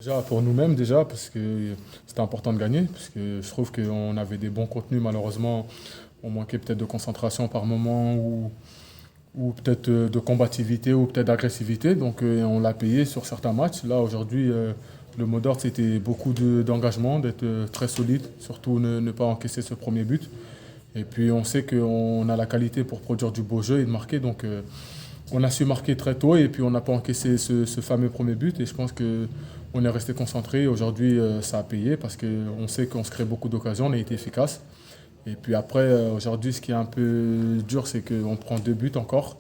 Déjà pour nous-mêmes déjà, parce que c'était important de gagner, parce que je trouve qu'on avait des bons contenus, malheureusement, on manquait peut-être de concentration par moment ou peut-être de combativité ou peut-être d'agressivité, donc on l'a payé sur certains matchs. Là aujourd'hui, le mot d'ordre c'était beaucoup d'engagement, d'être très solide, surtout ne pas encaisser ce premier but. Et puis on sait qu'on a la qualité pour produire du beau jeu et de marquer, donc on a su marquer très tôt et puis on n'a pas encaissé ce fameux premier but et je pense qu'on est resté concentré. Aujourd'hui, ça a payé parce qu'on sait qu'on se crée beaucoup d'occasions, on a été efficace. Et puis après, aujourd'hui, ce qui est un peu dur, c'est qu'on prend 2 buts encore.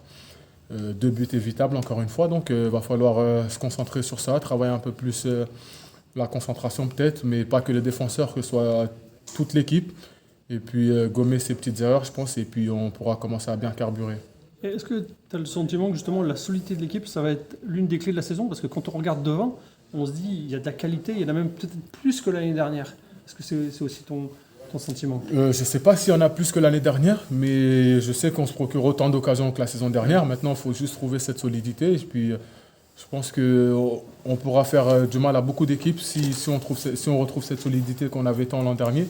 2 buts évitables encore une fois, donc il va falloir se concentrer sur ça, travailler un peu plus la concentration peut-être, mais pas que les défenseurs, que ce soit toute l'équipe. Et puis gommer ces petites erreurs, je pense, et puis on pourra commencer à bien carburer. Et est-ce que tu as le sentiment que justement la solidité de l'équipe, ça va être l'une des clés de la saison? Parce que quand on regarde devant, on se dit il y a de la qualité, il y en a même peut-être plus que l'année dernière. Est-ce que c'est aussi ton sentiment? Je ne sais pas s'il y en a plus que l'année dernière, mais je sais qu'on se procure autant d'occasions que la saison dernière. Maintenant, il faut juste trouver cette solidité. Et puis, je pense qu'on pourra faire du mal à beaucoup d'équipes si on retrouve cette solidité qu'on avait tant l'an dernier.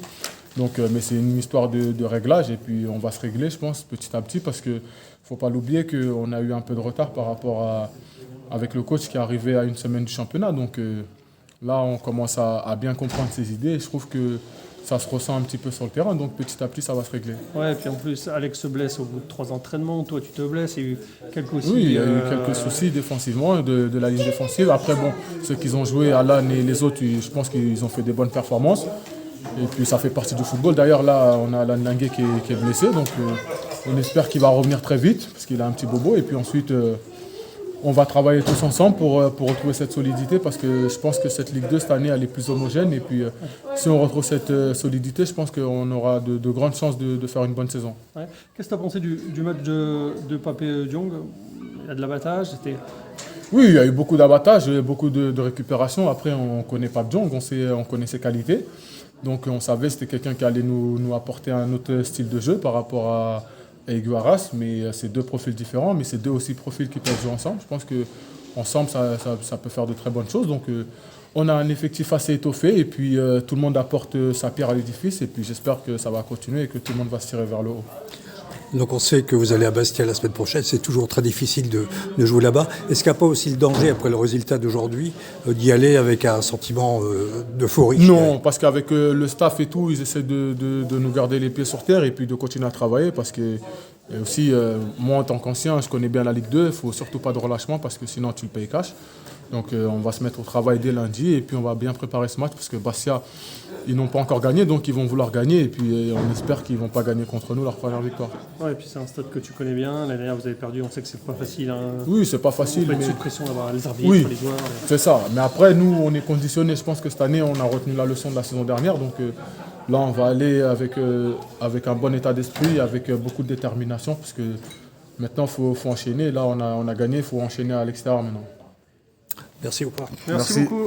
Donc, mais c'est une histoire de réglage et puis on va se régler, je pense, petit à petit, parce qu'il ne faut pas l'oublier qu'on a eu un peu de retard par rapport avec le coach qui est arrivé à une semaine du championnat. Donc là, on commence à bien comprendre ses idées et je trouve que ça se ressent un petit peu sur le terrain. Donc petit à petit, ça va se régler. Ouais, et puis en plus, Alex se blesse au bout de 3 entraînements. Toi, tu te blesses. Il y a eu quelques aussi. Oui, il y a eu quelques soucis défensivement de la ligne défensive. Après, bon, ceux qui ont joué, Alan et les autres, je pense qu'ils ont fait des bonnes performances. Et puis ça fait partie du football. D'ailleurs, là, on a Alan Linguet qui est blessé. Donc on espère qu'il va revenir très vite, parce qu'il a un petit bobo. Et puis ensuite, on va travailler tous ensemble pour retrouver cette solidité, parce que je pense que cette Ligue 2, cette année, elle est plus homogène. Et puis si on retrouve cette solidité, je pense qu'on aura de grandes chances de faire une bonne saison. Ouais. Qu'est-ce que tu as pensé du match de Papé Diong? Il y a de l'abattage. Oui, il y a eu beaucoup d'abattage, beaucoup de récupération. Après, on ne connaît pas Diong, on connaît ses qualités. Donc on savait que c'était quelqu'un qui allait nous apporter un autre style de jeu par rapport à Higuaras, mais c'est 2 profils différents, mais c'est 2 aussi profils qui peuvent jouer ensemble. Je pense qu'ensemble, ça peut faire de très bonnes choses. Donc on a un effectif assez étoffé et puis tout le monde apporte sa pierre à l'édifice et puis j'espère que ça va continuer et que tout le monde va se tirer vers le haut. Donc on sait que vous allez à Bastia la semaine prochaine, c'est toujours très difficile de jouer là-bas. Est-ce qu'il n'y a pas aussi le danger, après le résultat d'aujourd'hui, d'y aller avec un sentiment d'euphorie? Non, parce qu'avec le staff et tout, ils essaient de nous garder les pieds sur terre et puis de continuer à travailler parce que et aussi, moi en tant qu'ancien, je connais bien la Ligue 2, il ne faut surtout pas de relâchement parce que sinon tu le payes cash. Donc on va se mettre au travail dès lundi et puis on va bien préparer ce match parce que Bastia, ils n'ont pas encore gagné, donc ils vont vouloir gagner et puis on espère qu'ils ne vont pas gagner contre nous leur première victoire. Ouais, et puis c'est un stade que tu connais bien. L'année dernière, vous avez perdu, on sait que c'est pas facile. Hein. Oui, c'est pas facile. Vous faites sous pression d'avoir les arbitres, oui, les joueurs. c'est ça. Mais après, nous, on est conditionnés. Je pense que cette année, on a retenu la leçon de la saison dernière. Donc là, on va aller avec un bon état d'esprit, avec beaucoup de détermination parce que maintenant, il faut enchaîner. Là, on a gagné, il faut enchaîner à l'extérieur maintenant. Merci, au revoir. Merci beaucoup.